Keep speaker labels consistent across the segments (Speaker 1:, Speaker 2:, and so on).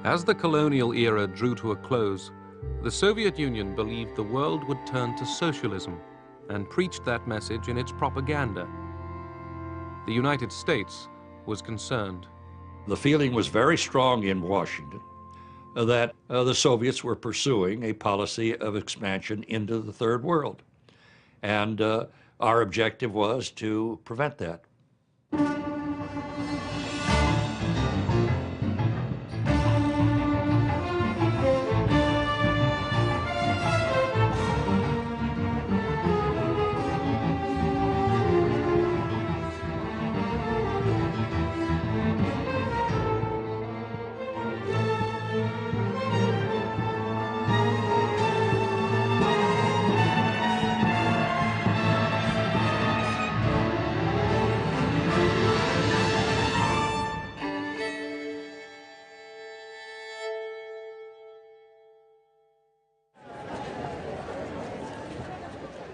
Speaker 1: As the colonial era drew to a close, the Soviet Union believed the world would turn to socialism and preached that message in its propaganda. The United States was concerned.
Speaker 2: The feeling was very strong in Washington that the Soviets were pursuing a policy of expansion into the Third World. And our objective was to prevent that.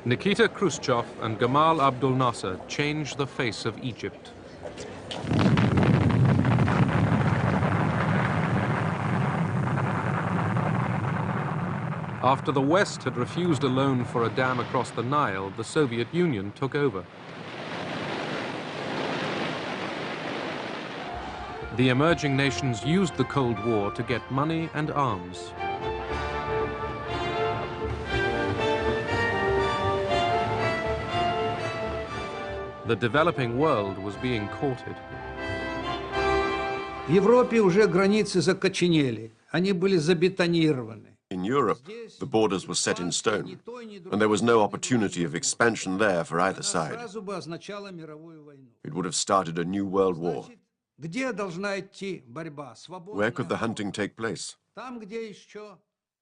Speaker 1: Nikita Khrushchev and Gamal Abdel Nasser changed the face of Egypt. After the West had refused a loan for a dam across the Nile, the Soviet Union took over. The emerging nations used the Cold War to get money and arms. The developing world was being courted.
Speaker 3: В Европе уже границы закоченели, они были забетонированы.
Speaker 4: In Europe, the borders were set in stone, and there was no opportunity of expansion there for either side. It would have started a new world war. Where could the hunting take place?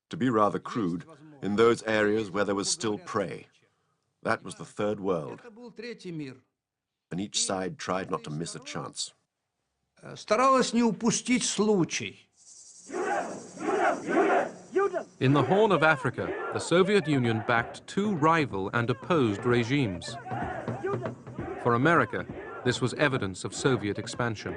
Speaker 4: To be rather crude, in those areas where there was still prey. That was the Third World. And each side tried not to miss a chance.
Speaker 3: Старалась не упустить случай.
Speaker 1: In the Horn of Africa, the Soviet Union backed two rival and opposed regimes. For America, this was evidence of Soviet expansion.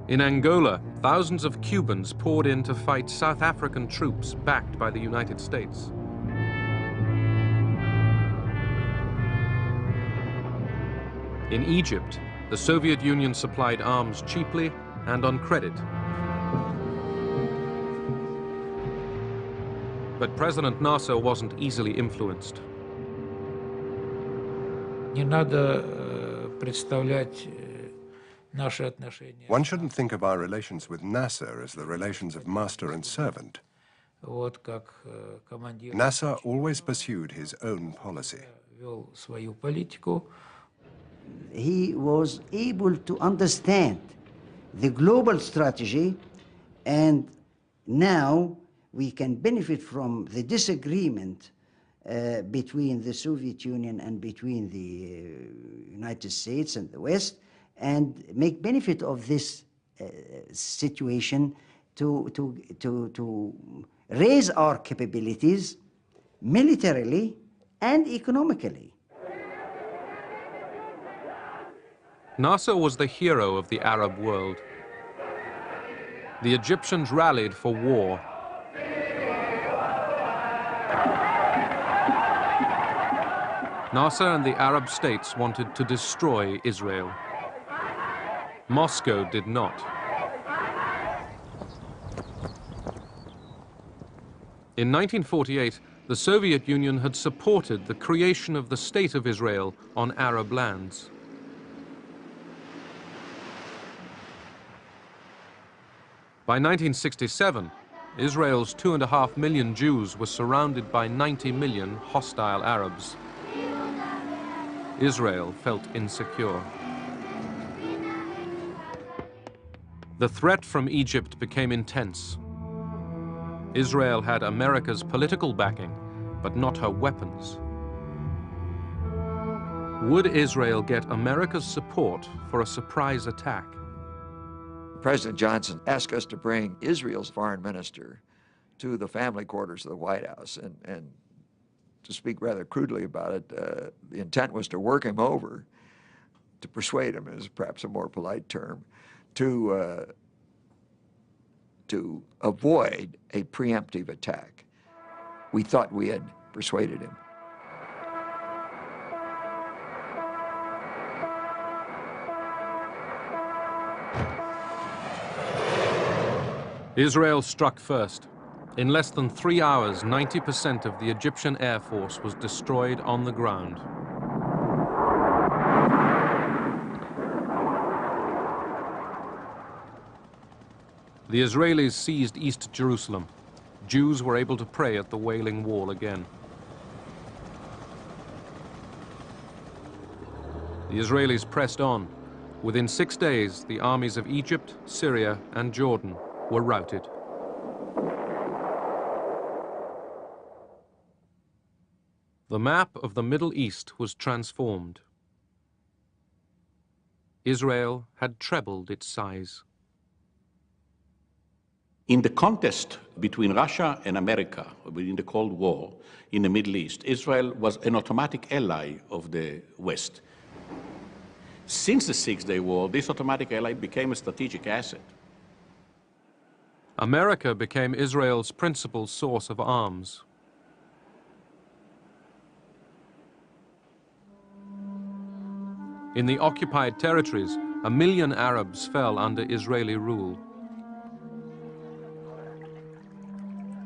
Speaker 1: In Angola, thousands of Cubans poured in to fight South African troops backed by the United States. In Egypt, the Soviet Union supplied arms cheaply and on credit. But President Nasser wasn't easily influenced.
Speaker 5: One shouldn't think of our relations with Nasser as the relations of master and servant. Nasser always pursued his own policy.
Speaker 6: He was able to understand the global strategy, and now we can benefit from the disagreement between the Soviet Union and between the United States and the West, and make benefit of this situation to raise our capabilities militarily and economically.
Speaker 1: Nasser was the hero of the Arab world. The Egyptians rallied for war. Nasser and the Arab states wanted to destroy Israel. Moscow did not. In 1948, the Soviet Union had supported the creation of the State of Israel on Arab lands. By 1967, Israel's 2.5 million Jews were surrounded by 90 million hostile Arabs. Israel felt insecure. The threat from Egypt became intense. Israel had America's political backing, but not her weapons. Would Israel get America's support for a surprise attack?
Speaker 7: President Johnson asked us to bring Israel's foreign minister to the family quarters of the White House, and to speak rather crudely about it, the intent was to work him over to persuade him is perhaps a more polite term, to avoid a preemptive attack. We thought we had persuaded him.
Speaker 1: Israel struck first. In less than 3 hours, 90% of the Egyptian Air Force was destroyed on the ground. The Israelis seized East Jerusalem. Jews were able to pray at the Wailing Wall again. The Israelis pressed on. Within 6 days, the armies of Egypt, Syria, and Jordan were routed. The map of the Middle East was transformed. Israel had trebled its size.
Speaker 8: In the contest between Russia and America, within the Cold War in the Middle East, Israel was an automatic ally of the West. Since the Six-Day War, this automatic ally became a strategic asset.
Speaker 1: America became Israel's principal source of arms. In the occupied territories, 1 million Arabs fell under Israeli rule.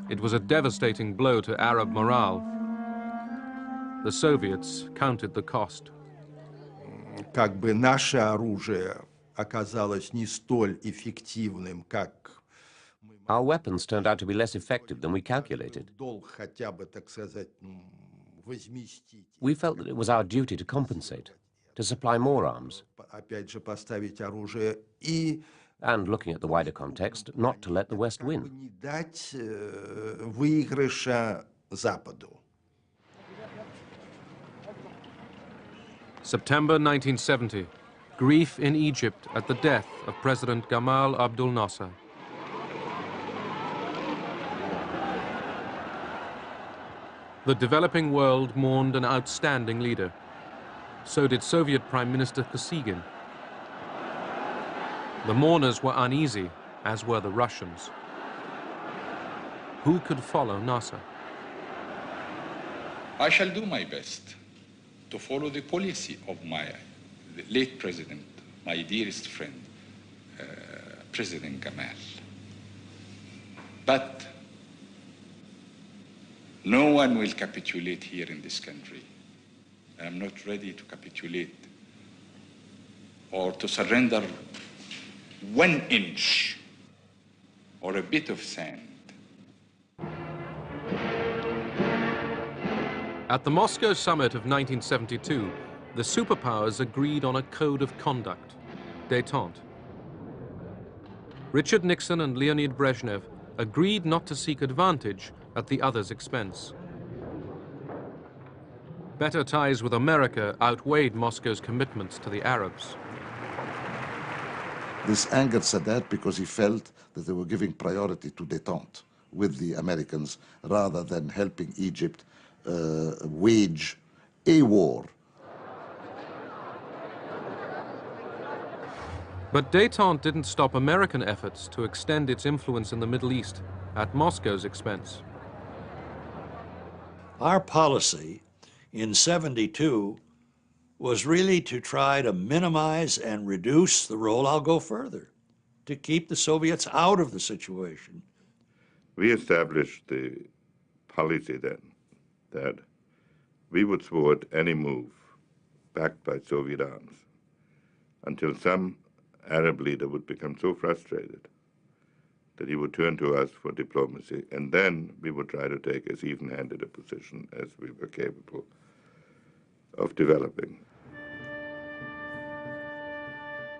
Speaker 1: It was a devastating blow to Arab morale. The Soviets counted the cost.
Speaker 9: Как бы наше оружие оказалось не столь эффективным, как
Speaker 10: Our weapons turned out to be less effective than we calculated.
Speaker 9: хотя бы, так сказать, возместить.
Speaker 10: We felt that it was our duty to compensate, to supply more arms,
Speaker 9: Опять же, поставить оружие и
Speaker 10: and looking at the wider context, not to let the West win.
Speaker 9: не дать выигрыша Западу.
Speaker 1: September 1970, grief in Egypt at the death of President Gamal Abdel Nasser. The developing world mourned an outstanding leader. So did Soviet Prime Minister Kosygin. The mourners were uneasy, as were the Russians. Who could follow Nasser?
Speaker 11: I shall do my best to follow the policy of my late president, my dearest friend, President Gamal. But no one will capitulate here in this country. I'm not ready to capitulate or to surrender 1 inch or a bit of sand.
Speaker 1: At the Moscow summit of 1972, the superpowers agreed on a code of conduct, détente. Richard Nixon and Leonid Brezhnev agreed not to seek advantage at the other's expense. Better ties with America outweighed Moscow's commitments to the Arabs.
Speaker 12: This angered Sadat because he felt that they were giving priority to détente with the Americans rather than helping Egypt wage a war.
Speaker 1: But détente didn't stop American efforts to extend its influence in the Middle East at Moscow's expense.
Speaker 2: Our policy in '72 was really to try to minimize and reduce the role. I'll go further, to keep the Soviets out of the situation.
Speaker 13: We established the policy then that we would thwart any move backed by Soviet arms until some Arab leader would become so frustrated that he would turn to us for diplomacy, and then we would try to take as even-handed a position as we were capable of developing.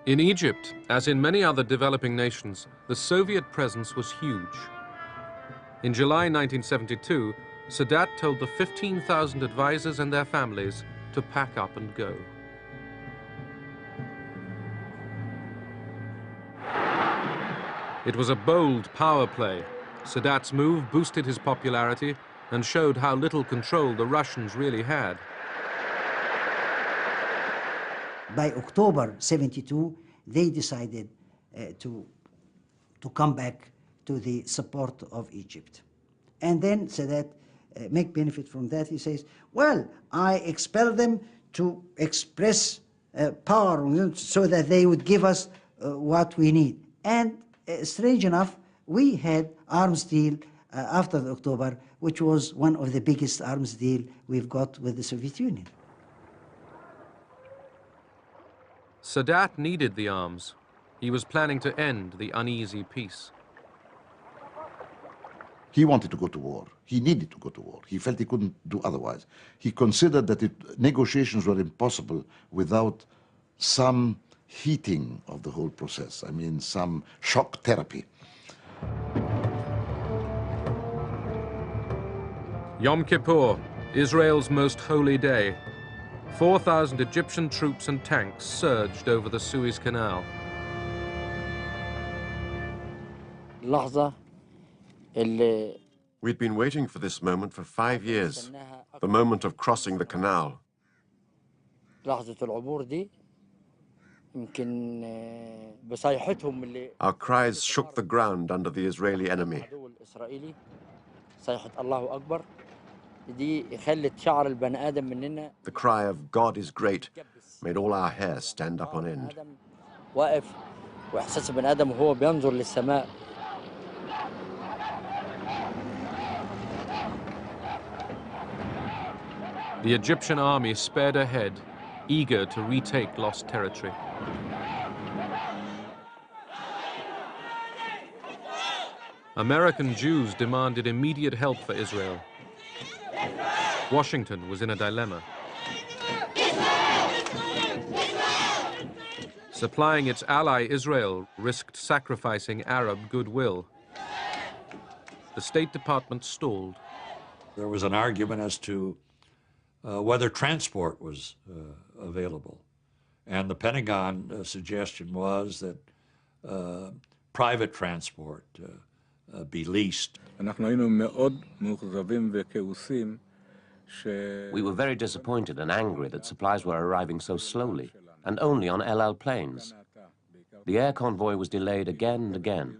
Speaker 1: In Egypt, as in many other developing nations, the Soviet presence was huge. In July 1972, Sadat told the 15,000 advisors and their families to pack up and go. It was a bold power play. Sadat's move boosted his popularity and showed how little control the Russians really had.
Speaker 6: by October 72, they decided to come back to the support of Egypt. And then Sadat make benefit from that. He says, well, I expel them to express power so that they would give us what we need. And strange enough, we had arms deal after the October, which was one of the biggest arms deal we've got with the Soviet Union.
Speaker 1: Sadat needed the arms. He was planning to end the uneasy peace.
Speaker 12: He wanted to go to war. He needed to go to war. He felt he couldn't do otherwise. He considered that negotiations were impossible without some heating of the whole process. I mean, some shock therapy.
Speaker 1: Yom Kippur, Israel's most holy day. 4,000 Egyptian troops and tanks surged over the Suez Canal.
Speaker 4: We'd been waiting for this moment for 5 years, the moment of crossing the canal. Our cries shook the ground under the Israeli enemy. The cry of God is great made all our hair stand up on end.
Speaker 1: The Egyptian army sped ahead, eager to retake lost territory. American Jews demanded immediate help for Israel. Washington was in a dilemma. Supplying its ally Israel risked sacrificing Arab goodwill. The State Department stalled.
Speaker 2: There was an argument as to whether transport was available. And the Pentagon suggestion was that private transport be leased.
Speaker 10: We were very disappointed and angry that supplies were arriving so slowly and only on El Al planes. The air convoy was delayed again and again.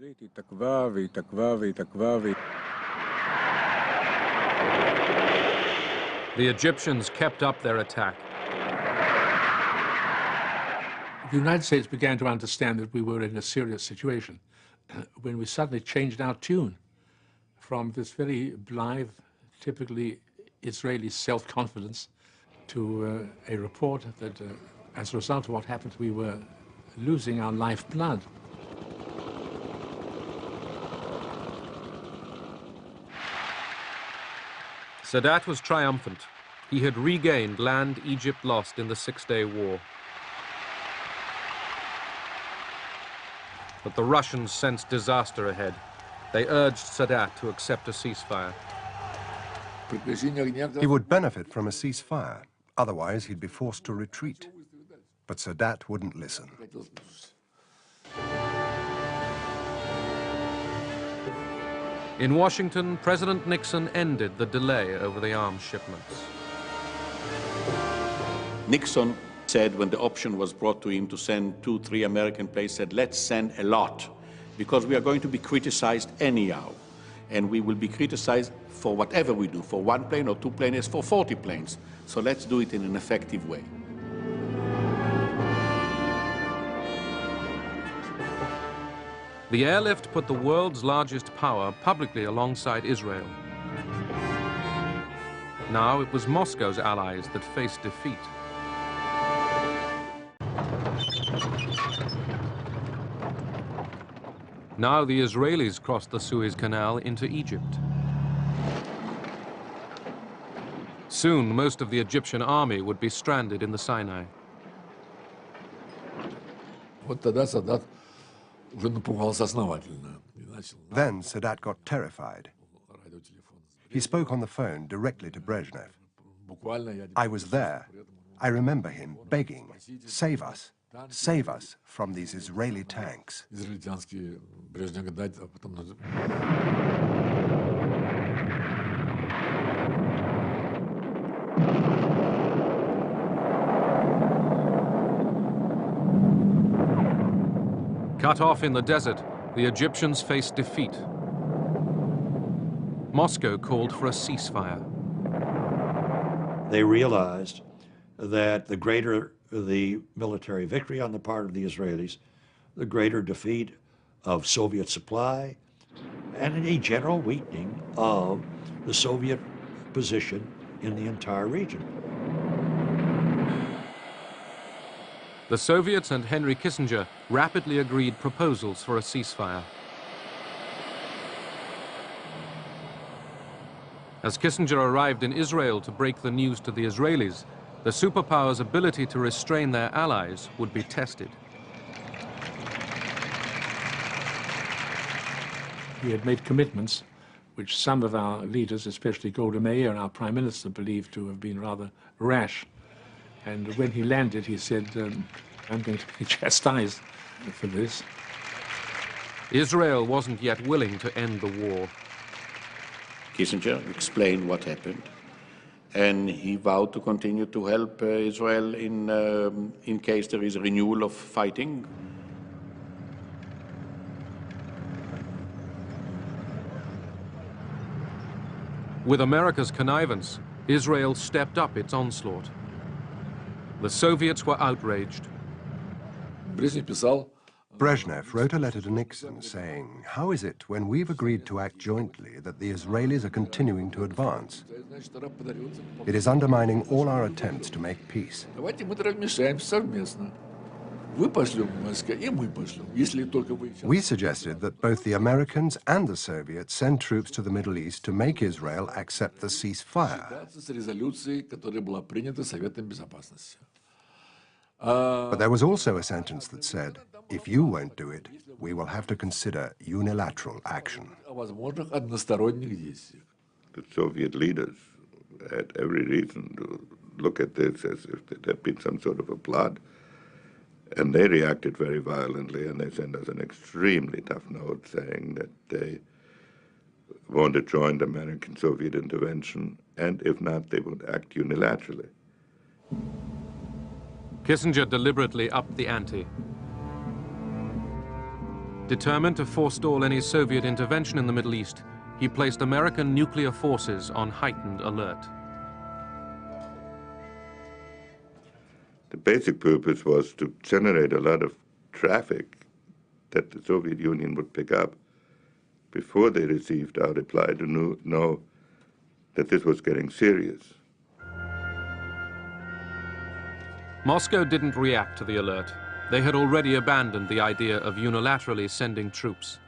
Speaker 1: The Egyptians kept up their attack.
Speaker 14: The United States began to understand that we were in a serious situation when we suddenly changed our tune from this very blithe, typically Israeli self-confidence to a report that as a result of what happened, we were losing our lifeblood.
Speaker 1: Sadat was triumphant. He had regained land Egypt lost in the Six-Day War. But the Russians sensed disaster ahead. They urged Sadat to accept a ceasefire.
Speaker 5: He would benefit from a ceasefire. Otherwise, he'd be forced to retreat. But Sadat wouldn't listen.
Speaker 1: In Washington, President Nixon ended the delay over the arms shipments.
Speaker 8: Nixon said when the option was brought to him to send 2-3 American planes, said, let's send a lot, because we are going to be criticized anyhow. And we will be criticized for whatever we do, for 1 plane or 2 planes, for 40 planes. So let's do it in an effective way.
Speaker 1: The airlift put the world's largest power publicly alongside Israel. Now it was Moscow's allies that faced defeat. Now the Israelis crossed the Suez Canal into Egypt. Soon, most of the Egyptian army would be stranded in the Sinai.
Speaker 5: Then Sadat got terrified. He spoke on the phone directly to Brezhnev. I was there. I remember him begging, save us from these Israeli tanks.
Speaker 1: Cut off in the desert, the Egyptians faced defeat. Moscow called for a ceasefire.
Speaker 2: They realized that the greater the military victory on the part of the Israelis, the greater defeat of Soviet supply, and a general weakening of the Soviet position in the entire region.
Speaker 1: The Soviets and Henry Kissinger rapidly agreed proposals for a ceasefire. As Kissinger arrived in Israel to break the news to the Israelis, the superpowers' ability to restrain their allies would be tested.
Speaker 14: He had made commitments which some of our leaders, especially Golda Meir and our Prime Minister, believed to have been rather rash. And when he landed, he said, I'm going to be chastised for this.
Speaker 1: Israel wasn't yet willing to end the war.
Speaker 8: Kissinger explained what happened, and he vowed to continue to help Israel in case there is a renewal of fighting.
Speaker 1: With America's connivance, Israel stepped up its onslaught. The Soviets were outraged.
Speaker 5: Brezhnev wrote a letter to Nixon saying, "How is it, when we've agreed to act jointly, that the Israelis are continuing to advance? It is undermining all our attempts to make peace." We suggested that both the Americans and the Soviets send troops to the Middle East to make Israel accept the ceasefire. But there was also a sentence that said, "If you won't do it, we will have to consider unilateral action."
Speaker 13: The Soviet leaders had every reason to look at this as if there had been some sort of a plot. And they reacted very violently, and they sent us an extremely tough note saying that they want to join the American-Soviet intervention, and if not, they would act unilaterally.
Speaker 1: Kissinger deliberately upped the ante. Determined to forestall any Soviet intervention in the Middle East, he placed American nuclear forces on heightened alert.
Speaker 13: The basic purpose was to generate a lot of traffic that the Soviet Union would pick up before they received our reply to know that this was getting serious.
Speaker 1: Moscow didn't react to the alert. They had already abandoned the idea of unilaterally sending troops.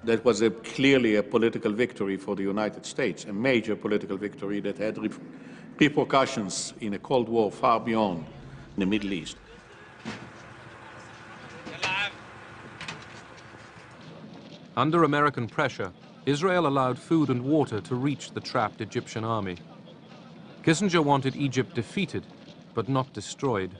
Speaker 8: That was clearly a political victory for the United States, a major political victory that had repercussions in a Cold War far beyond the Middle East.
Speaker 1: Under American pressure, Israel allowed food and water to reach the trapped Egyptian army. Kissinger wanted Egypt defeated, but not destroyed.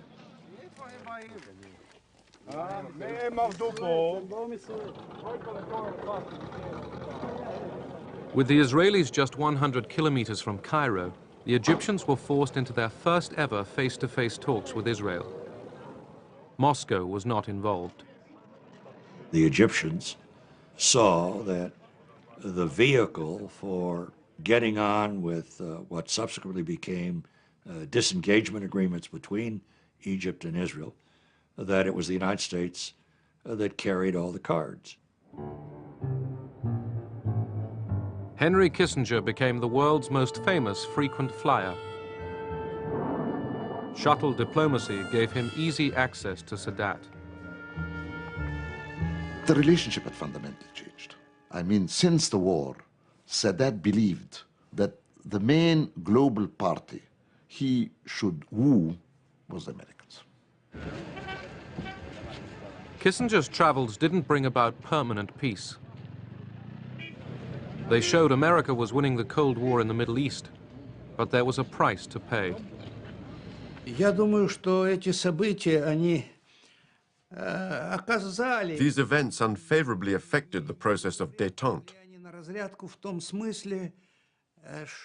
Speaker 1: With the Israelis just 100 kilometers from Cairo, the Egyptians were forced into their first ever face-to-face talks with Israel. Moscow was not involved.
Speaker 2: The Egyptians saw that the vehicle for getting on with what subsequently became disengagement agreements between Egypt and Israel, that it was the United States that carried all the cards.
Speaker 1: Henry Kissinger became the world's most famous frequent flyer. Shuttle diplomacy gave him easy access to Sadat.
Speaker 12: The relationship had fundamentally changed. I mean, since the war, Sadat believed that the main global party he should woo was the Americans.
Speaker 1: Kissinger's travels didn't bring about permanent peace. They showed America was winning the Cold War in the Middle East, but there was a price to pay.
Speaker 3: Я думаю, что эти события, они оказали...
Speaker 4: These events unfavorably affected the process of détente.
Speaker 3: на разрядку в том смысле,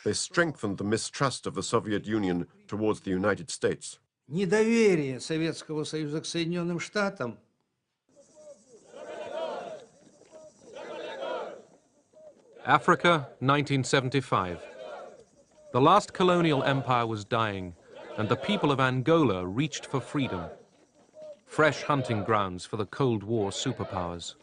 Speaker 4: They strengthened the mistrust of the Soviet Union towards the United States.
Speaker 3: недоверие Советского Союза к Соединенным Штатам
Speaker 1: Africa, 1975. The last colonial empire was dying, and the people of Angola reached for freedom. Fresh hunting grounds for the Cold War superpowers.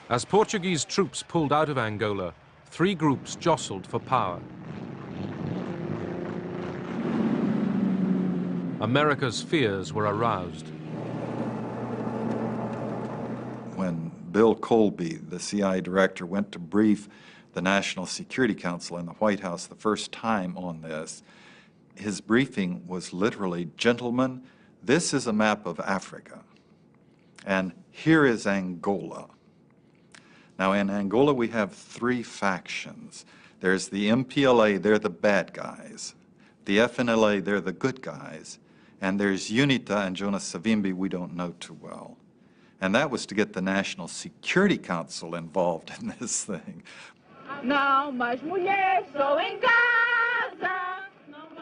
Speaker 1: As Portuguese troops pulled out of Angola, three groups jostled for power. America's fears were aroused.
Speaker 15: When Bill Colby, the CIA director, went to brief the National Security Council in the White House the first time on this, his briefing was literally, "Gentlemen, this is a map of Africa, and here is Angola." Now, in Angola, we have three factions. There's the MPLA, they're the bad guys. The FNLA, they're the good guys. And there's UNITA and Jonas Savimbi we don't know too well. And that was to get the National Security Council involved in this thing.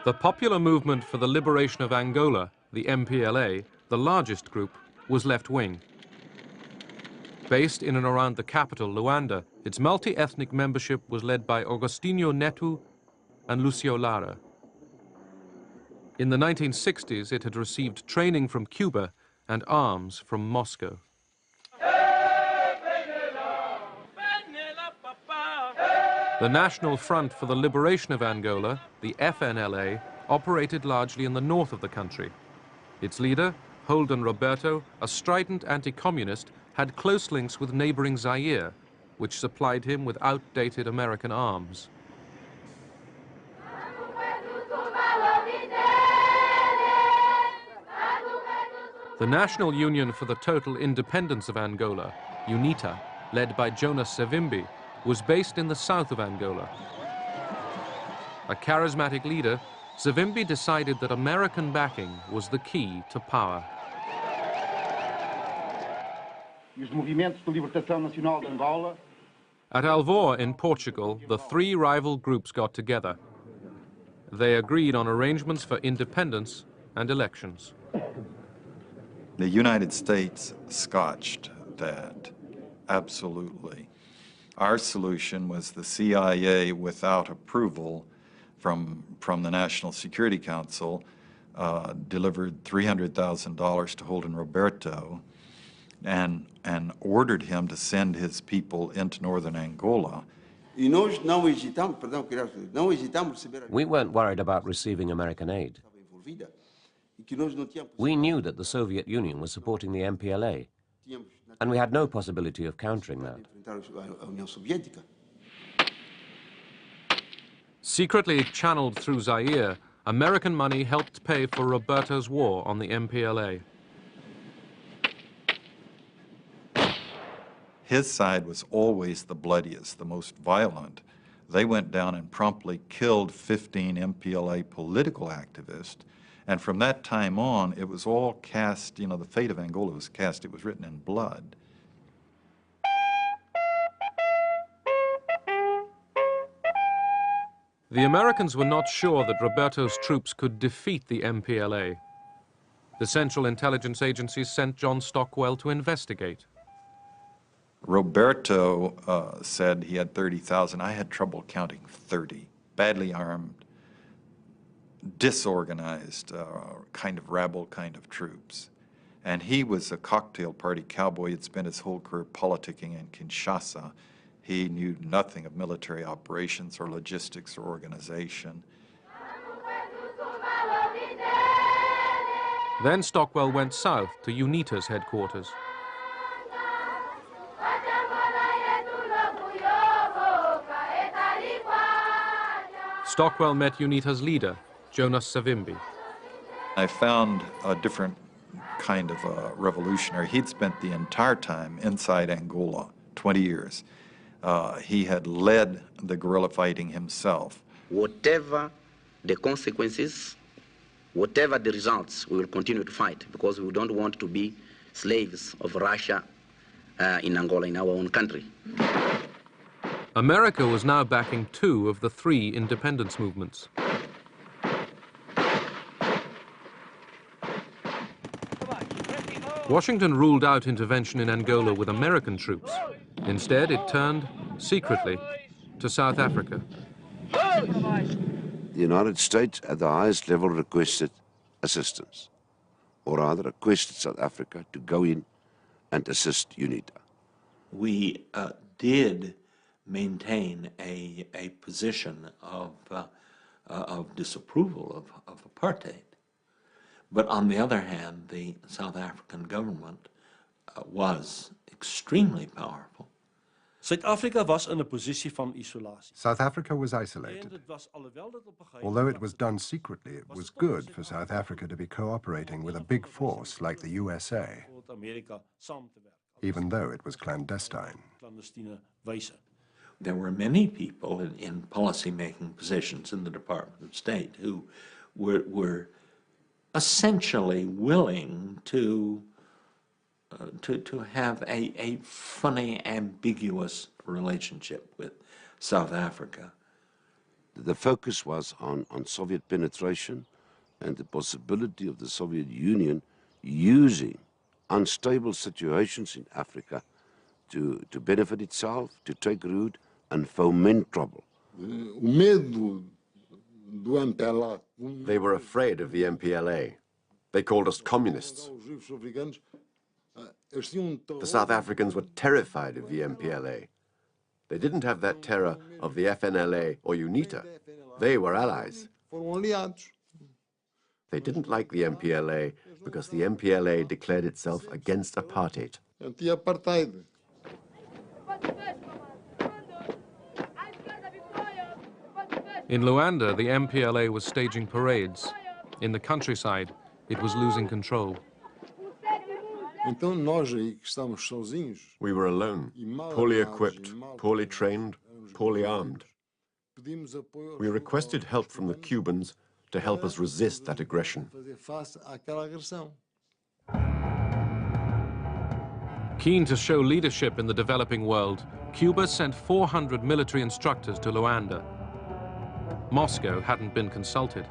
Speaker 1: The Popular Movement for the Liberation of Angola, the MPLA, the largest group, was left-wing. Based in and around the capital, Luanda, its multi-ethnic membership was led by Agostinho Neto and Lucio Lara. In the 1960s, it had received training from Cuba and arms from Moscow. The National Front for the Liberation of Angola, the FNLA, operated largely in the north of the country. Its leader, Holden Roberto, a strident anti-communist, had close links with neighboring Zaire, which supplied him with outdated American arms. The National Union for the Total Independence of Angola, UNITA, led by Jonas Savimbi, was based in the south of Angola. A charismatic leader, Savimbi decided that American backing was the key to power. At Alvor in Portugal, the three rival groups got together. They agreed on arrangements for independence and elections.
Speaker 15: The United States scotched that, absolutely. Our solution was the CIA, without approval from the National Security Council, delivered $300,000 to Holden Roberto and ordered him to send his people into northern Angola.
Speaker 10: We weren't worried about receiving American aid. We knew that the Soviet Union was supporting the MPLA, and we had no possibility of countering that.
Speaker 1: Secretly channeled through Zaire, American money helped pay for Roberto's war on the MPLA.
Speaker 15: His side was always the bloodiest, the most violent. They went down and promptly killed 15 MPLA political activists. And from that time on, it was all cast, you know, the fate of Angola was cast, it was written in blood.
Speaker 1: The Americans were not sure that Roberto's troops could defeat the MPLA. The Central Intelligence Agency sent John Stockwell to investigate.
Speaker 15: Roberto said he had 30,000. I had trouble counting 30. Badly armed, disorganized, kind of rabble kind of troops. And he was a cocktail party cowboy. He'd spent his whole career politicking in Kinshasa. He knew nothing of military operations or logistics or organization.
Speaker 1: Then Stockwell went south to UNITA's headquarters. Stockwell met UNITA's leader, Jonas Savimbi.
Speaker 15: I found a different kind of revolutionary. He'd spent the entire time inside Angola, 20 years. He had led the guerrilla fighting himself.
Speaker 16: Whatever the consequences, whatever the results, we will continue to fight because we don't want to be slaves of Russia in Angola, in our own country.
Speaker 1: America was now backing two of the three independence movements. Washington ruled out intervention in Angola with American troops. Instead, it turned, secretly, to South Africa.
Speaker 17: The United States, at the highest level, requested assistance, or rather requested South Africa to go in and assist UNITA.
Speaker 8: We did maintain a position of disapproval of apartheid. But on the other hand, the South African government was extremely powerful.
Speaker 18: Suid-Afrika was in 'n posisie van isolasie.
Speaker 5: South Africa was isolated. Although it was done secretly, it was good for South Africa to be cooperating with a big force like the USA, even though it was clandestine.
Speaker 8: There were many people in policy-making positions in the Department of State who were essentially willing to have a funny, ambiguous relationship with South Africa.
Speaker 17: The focus was on Soviet penetration and the possibility of the Soviet Union using unstable situations in Africa to benefit itself, to take root and foment trouble.
Speaker 4: They were afraid of the MPLA. They called us communists. The South Africans were terrified of the MPLA. They didn't have that terror of the FNLA or UNITA. They were allies. They didn't like the MPLA because the MPLA declared itself against apartheid.
Speaker 1: In Luanda, the MPLA was staging parades. In the countryside, it was losing control.
Speaker 4: We were alone, poorly equipped, poorly trained, poorly armed. We requested help from the Cubans to help us resist that aggression.
Speaker 1: Keen to show leadership in the developing world, Cuba sent 400 military instructors to Luanda. Moscow hadn't been consulted.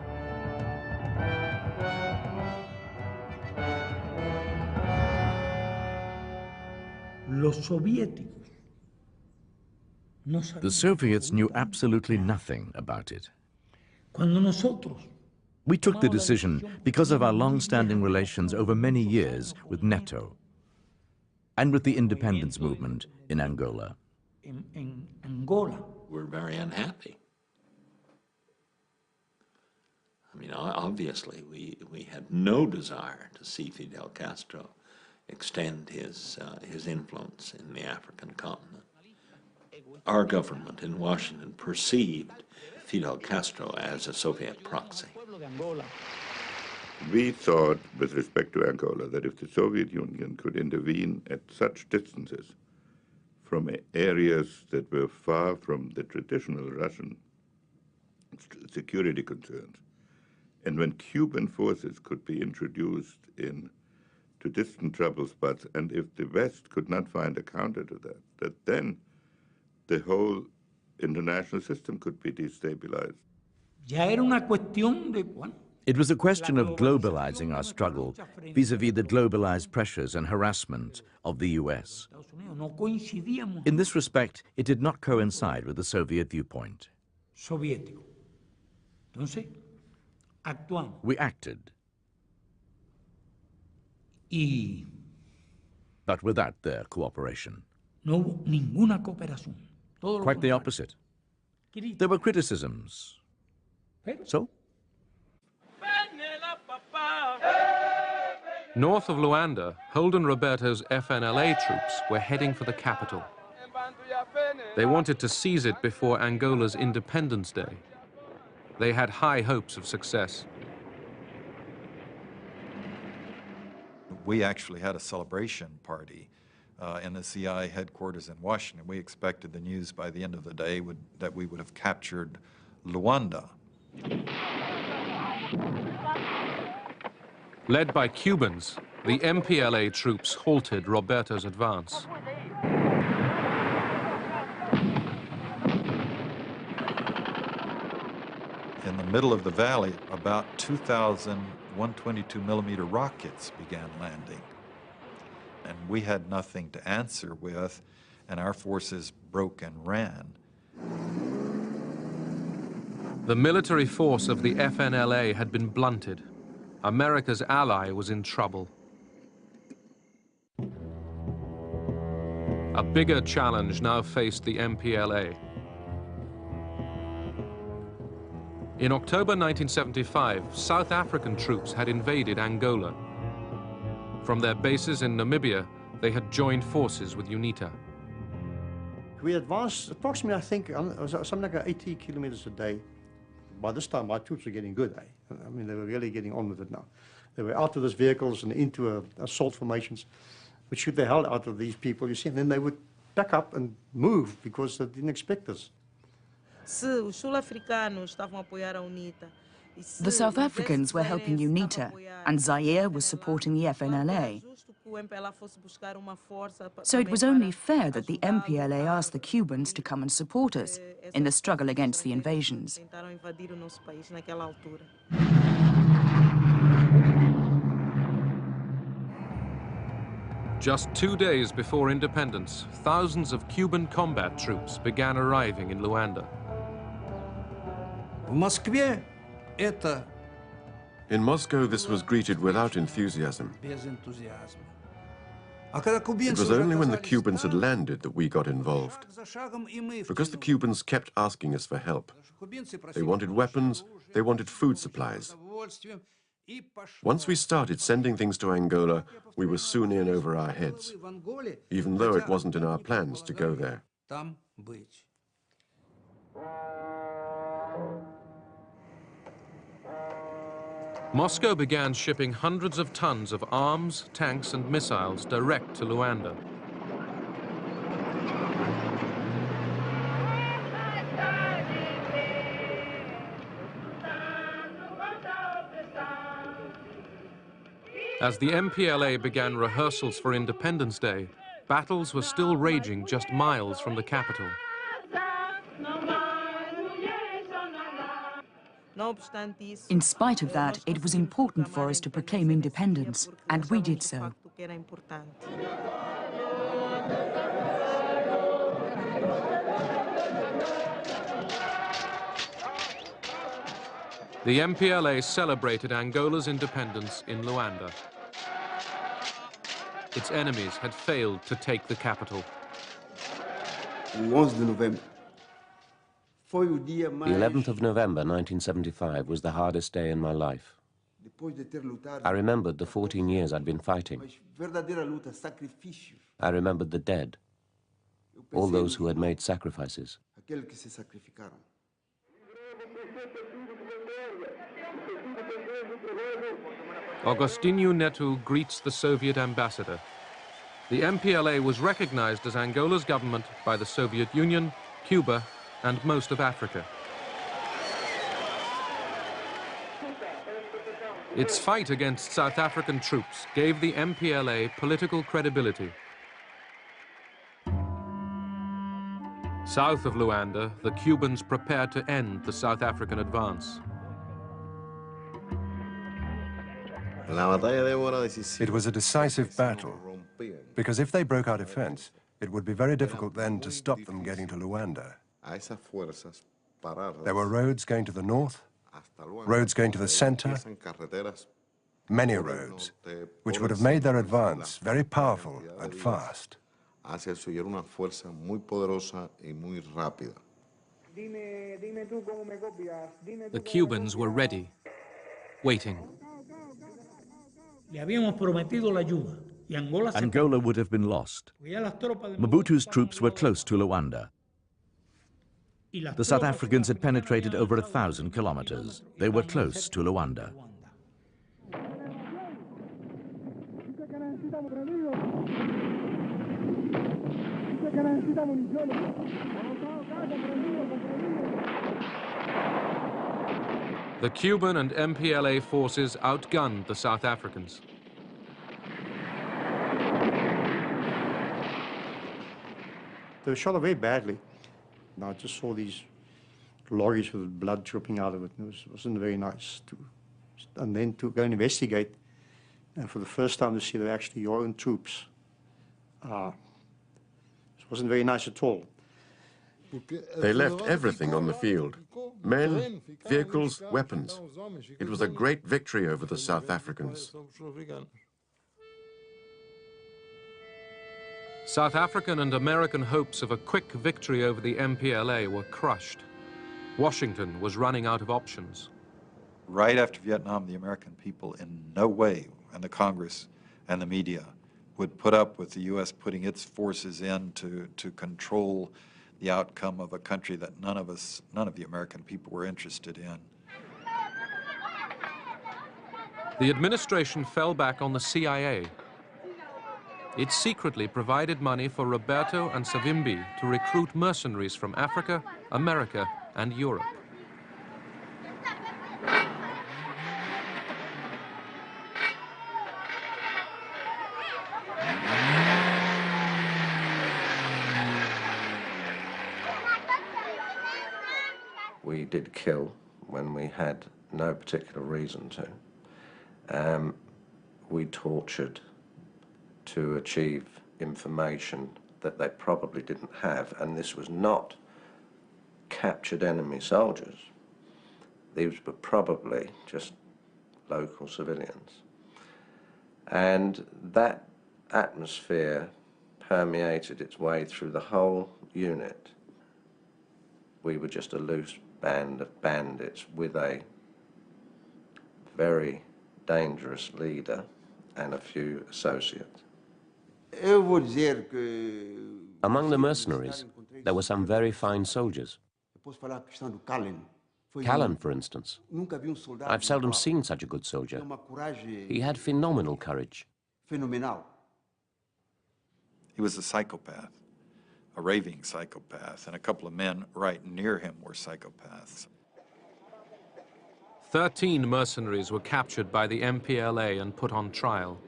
Speaker 19: The Soviets knew absolutely nothing about it. We took the decision because of our long-standing relations over many years with NATO and with the independence movement in Angola.
Speaker 8: We're very unhappy. I mean, obviously, we had no desire to see Fidel Castro extend his influence in the African continent. Our government in Washington perceived Fidel Castro as a Soviet proxy.
Speaker 13: We thought, with respect to Angola, that if the Soviet Union could intervene at such distances from areas that were far from the traditional Russian security concerns, and when Cuban forces could be introduced to distant trouble spots, and if the West could not find a counter to that then the whole international system could be destabilized.
Speaker 19: It was a question of globalizing our struggle vis-à-vis the globalized pressures and harassment of the US. In this respect, it did not coincide with the Soviet viewpoint. We acted, but without their cooperation. Quite the opposite. There were criticisms. So?
Speaker 1: North of Luanda, Holden Roberto's FNLA troops were heading for the capital. They wanted to seize it before Angola's Independence Day. They had high hopes of success.
Speaker 15: We actually had a celebration party in the CI headquarters in Washington. We expected the news by the end of the day that we would have captured Luanda.
Speaker 1: Led by Cubans, the MPLA troops halted Roberto's advance.
Speaker 15: In the middle of the valley, about 2,000 122mm rockets began landing. and we had nothing to answer with, and our forces broke and ran.
Speaker 1: The military force of the FNLA had been blunted. America's ally was in trouble. A bigger challenge now faced the MPLA. In October 1975, South African troops had invaded Angola. From their bases in Namibia, they had joined forces with UNITA.
Speaker 20: We advanced approximately, I think, something like 80 kilometers a day. By this time, our troops were getting good. I mean, they were really getting on with it now. They were out of those vehicles and into assault formations, which shoot the hell out of these people, you see, and then they would back up and move because they didn't expect us.
Speaker 21: The South Africans were helping UNITA, and Zaire was supporting the FNLA. So it was only fair that the MPLA asked the Cubans to come and support us in the struggle against the invasions.
Speaker 1: Just 2 days before independence, thousands of Cuban combat troops began arriving in Luanda.
Speaker 4: In Moscow, this was greeted without enthusiasm. It was only when the Cubans had landed that we got involved. Because the Cubans kept asking us for help. They wanted weapons, they wanted food supplies. Once we started sending things to Angola, we were soon in over our heads, even though it wasn't in our plans to go there.
Speaker 1: Moscow began shipping hundreds of tons of arms, tanks, and missiles direct to Luanda. As the MPLA began rehearsals for Independence Day, battles were still raging just miles from the capital.
Speaker 21: In spite of that, it was important for us to proclaim independence, and we did so.
Speaker 1: The MPLA celebrated Angola's independence in Luanda. Its enemies had failed to take the capital.
Speaker 10: The 11th of November 1975 was the hardest day in my life. I remembered the 14 years I'd been fighting. I remembered the dead, all those who had made sacrifices.
Speaker 1: Agostinho Neto greets the Soviet ambassador. The MPLA was recognized as Angola's government by the Soviet Union, Cuba, and most of Africa. Its fight against South African troops gave the MPLA political credibility. South of Luanda, the Cubans prepared to end the South African advance.
Speaker 5: It was a decisive battle, because if they broke our defense, it would be very difficult then to stop them getting to Luanda. There were roads going to the north, roads going to the center, many roads, which would have made their advance very powerful and fast.
Speaker 1: The Cubans were ready, waiting.
Speaker 19: Angola would have been lost. Mobutu's troops were close to Luanda. The South Africans had penetrated over 1,000 kilometers. They were close to Luanda.
Speaker 1: The Cuban and MPLA forces outgunned the South Africans.
Speaker 20: They were shot away badly. I just saw these lorries with blood dripping out of it. It wasn't very nice. And then to go and investigate, and for the first time to see they're actually your own troops It wasn't very nice at all.
Speaker 4: They left everything on the field. Men, vehicles, weapons. It was a great victory over the South Africans.
Speaker 1: South African and American hopes of a quick victory over the MPLA were crushed. Washington was running out of options.
Speaker 15: Right after Vietnam, the American people in no way, and the Congress and the media, would put up with the U.S. putting its forces in to control the outcome of a country that none of the American people were interested in.
Speaker 1: The administration fell back on the CIA. It secretly provided money for Roberto and Savimbi to recruit mercenaries from Africa, America, and Europe.
Speaker 7: We did kill when we had no particular reason to. We tortured to achieve information that they probably didn't have, and this was not captured enemy soldiers. These were probably just local civilians. And that atmosphere permeated its way through the whole unit. We were just a loose band of bandits with a very dangerous leader and a few associates.
Speaker 10: Among the mercenaries, there were some very fine soldiers. Callan, for instance. I've seldom seen such a good soldier. He had phenomenal courage.
Speaker 15: He was a psychopath, a raving psychopath, and a couple of men right near him were psychopaths.
Speaker 1: 13 mercenaries were captured by the MPLA and put on trial.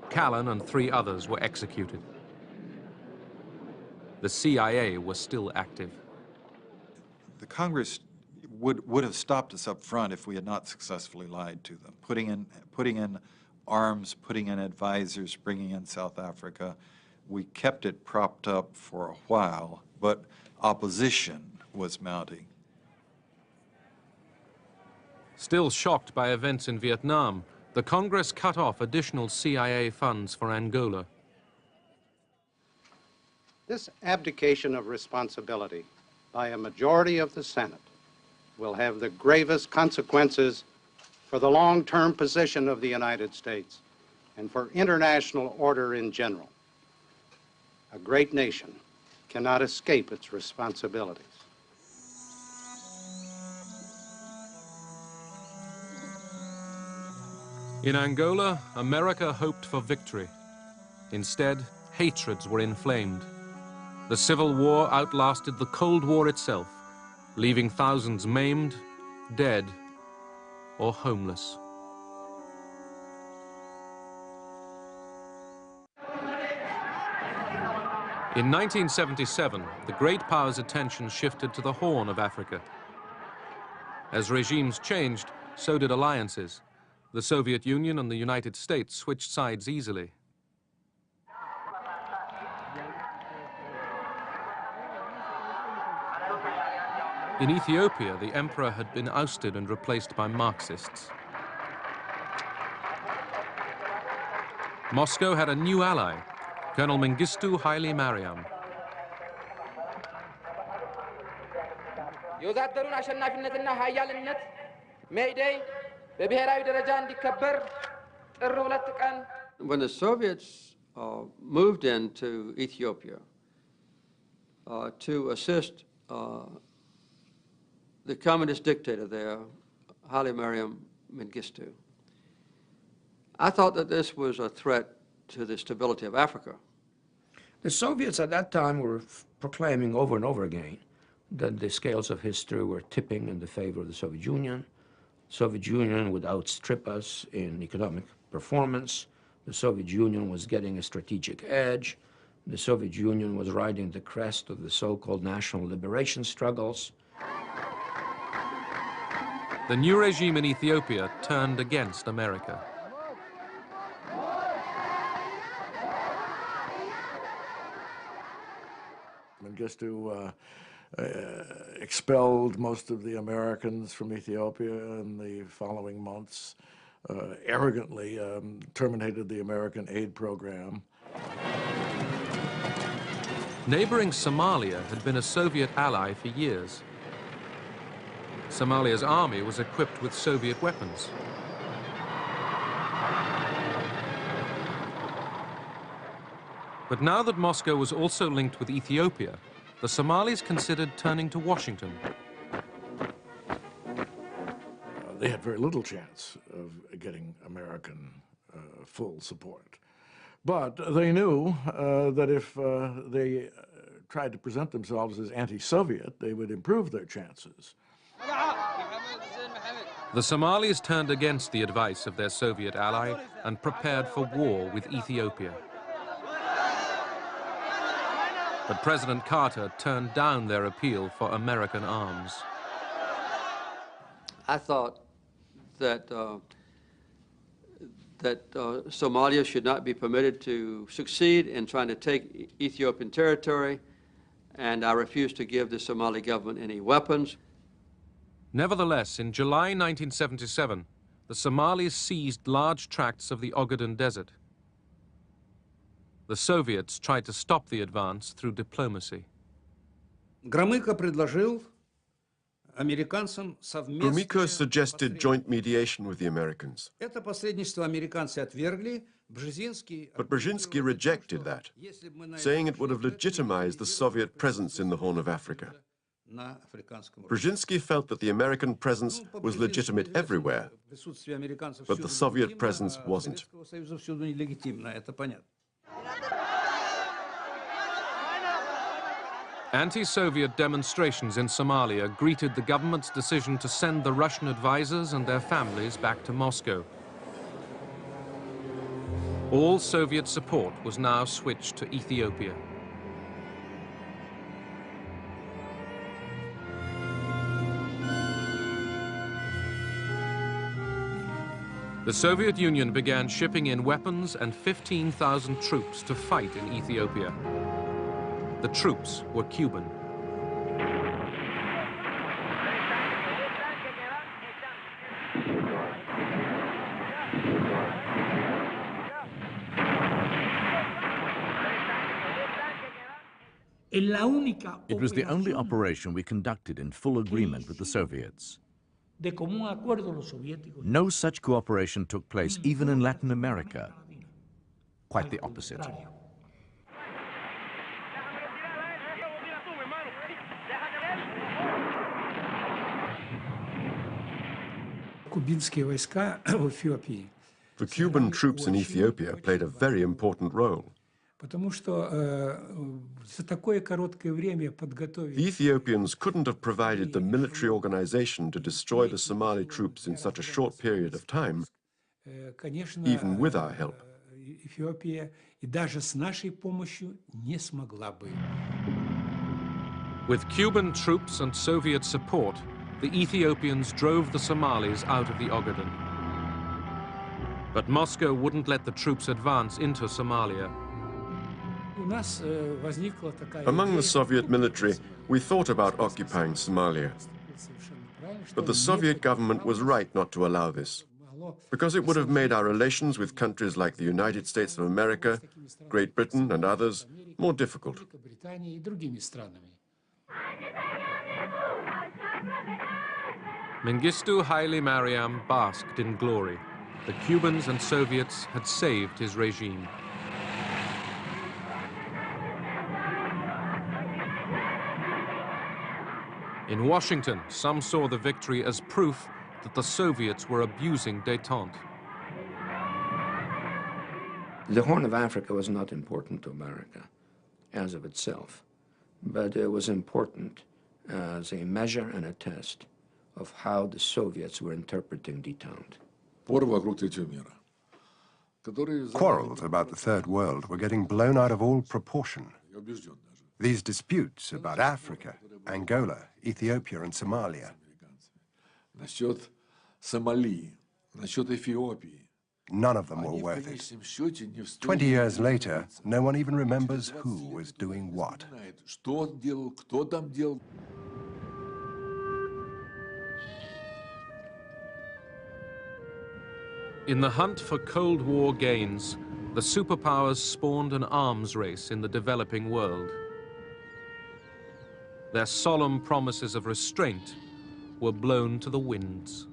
Speaker 1: Callan and 3 others were executed. The CIA was still active.
Speaker 15: The Congress would have stopped us up front if we had not successfully lied to them, putting in arms, putting in advisors, bringing in South Africa. We kept it propped up for a while, but opposition was mounting.
Speaker 1: Still shocked by events in Vietnam, the Congress cut off additional CIA funds for Angola.
Speaker 22: This abdication of responsibility by a majority of the Senate will have the gravest consequences for the long-term position of the United States and for international order in general. A great nation cannot escape its responsibilities.
Speaker 1: In Angola, America hoped for victory. Instead, hatreds were inflamed. The Civil War outlasted the Cold War itself, leaving thousands maimed, dead, or homeless. In 1977, the great powers' attention shifted to the Horn of Africa. As regimes changed, so did alliances. The Soviet Union and the United States switched sides easily. In Ethiopia, the emperor had been ousted and replaced by Marxists. Moscow had a new ally, Colonel Mengistu Haile Mariam.
Speaker 23: When the Soviets moved into Ethiopia to assist the communist dictator there, Haile Mariam Mengistu, I thought that this was a threat to the stability of Africa.
Speaker 24: The Soviets at that time were proclaiming over and over again that the scales of history were tipping in the favor of the Soviet Union. The Soviet Union would outstrip us in economic performance. The Soviet Union was getting a strategic edge. The Soviet Union was riding the crest of the so-called national liberation struggles.
Speaker 1: The new regime in Ethiopia turned against America.
Speaker 6: Mengistu expelled most of the Americans from Ethiopia in the following months, arrogantly terminated the American aid program.
Speaker 1: Neighboring Somalia had been a Soviet ally for years. Somalia's army was equipped with Soviet weapons. But now that Moscow was also linked with Ethiopia, the Somalis considered turning to Washington.
Speaker 6: They had very little chance of getting American full support. But they knew that if they tried to present themselves as anti-Soviet, they would improve their chances.
Speaker 1: The Somalis turned against the advice of their Soviet ally and prepared for war with Ethiopia. But President Carter turned down their appeal for American arms.
Speaker 23: I thought that Somalia should not be permitted to succeed in trying to take Ethiopian territory, and I refused to give the Somali government any weapons.
Speaker 1: Nevertheless, in July 1977, the Somalis seized large tracts of the Ogaden Desert. The Soviets tried to stop the advance through diplomacy.
Speaker 4: Gromyko suggested joint mediation with the Americans. But Brzezinski rejected that, saying it would have legitimized the Soviet presence in the Horn of Africa. Brzezinski felt that the American presence was legitimate everywhere, but the Soviet presence wasn't.
Speaker 1: Anti-Soviet demonstrations in Somalia greeted the government's decision to send the Russian advisors and their families back to Moscow. All Soviet support was now switched to Ethiopia. The Soviet Union began shipping in weapons and 15,000 troops to fight in Ethiopia. The troops were Cuban.
Speaker 19: It was the only operation we conducted in full agreement with the Soviets. No such cooperation took place even in Latin America. Quite the opposite.
Speaker 4: The Cuban troops in Ethiopia played a very important role. The Ethiopians couldn't have provided the military organization to destroy the Somali troops in such a short period of time, even with our help.
Speaker 1: With Cuban troops and Soviet support, the Ethiopians drove the Somalis out of the Ogaden. But Moscow wouldn't let the troops advance into Somalia.
Speaker 4: Among the Soviet military, we thought about occupying Somalia. But the Soviet government was right not to allow this, because it would have made our relations with countries like the United States of America, Great Britain, and others more difficult.
Speaker 1: Mengistu Haile Mariam basked in glory. The Cubans and Soviets had saved his regime. In Washington, some saw the victory as proof that the Soviets were abusing détente.
Speaker 24: The Horn of Africa was not important to America as of itself, but it was important as a measure and a test of how the Soviets were interpreting détente.
Speaker 5: Quarrels about the Third World were getting blown out of all proportion. These disputes about Africa, Angola, Ethiopia, and Somalia. None of them were worth it. 20 years later, no one even remembers who was doing what.
Speaker 1: In the hunt for Cold War gains, the superpowers spawned an arms race in the developing world. Their solemn promises of restraint were blown to the winds.